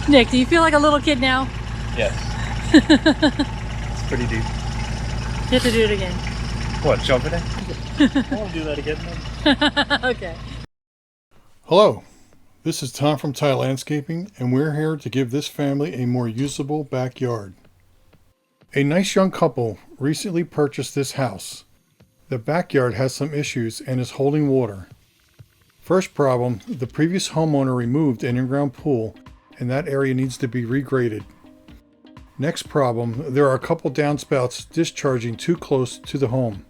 Nick, do you feel like a little kid now? Yes. It's pretty deep. You have to do it again. What, jump in it? I won't do that again then. Okay. Hello, this is Tom from Thai Landscaping, and we're here to give this family a more usable backyard. A nice young couple recently purchased this house. The backyard has some issues and is holding water. First problem, the previous homeowner removed an in-ground pool, and that area needs to be regraded. Next problem, there are a couple downspouts discharging too close to the home.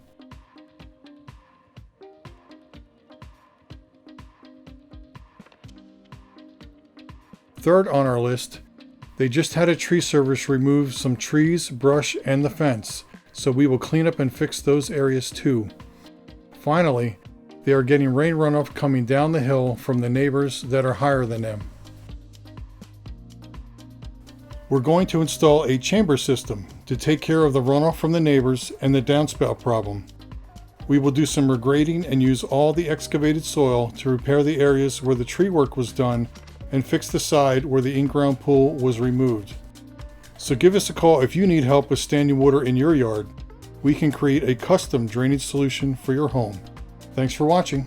Third on our list, they just had a tree service remove some trees, brush, and the fence, so we will clean up and fix those areas too. Finally, they are getting rain runoff coming down the hill from the neighbors that are higher than them. We're going to install a chamber system to take care of the runoff from the neighbors and the downspout problem. We will do some regrading and use all the excavated soil to repair the areas where the tree work was done and fix the side where the in-ground pool was removed. So give us a call if you need help with standing water in your yard. We can create a custom drainage solution for your home. Thanks for watching.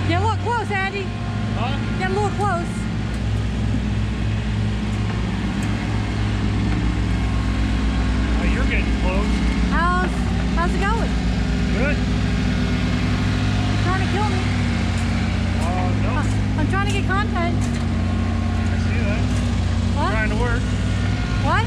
Get a little close, Andy. Huh? Get a little close. Oh, you're getting close. How's it going? Good. You're trying to kill me. Oh, no. I'm trying to get content. I see that. What? Trying to work. What?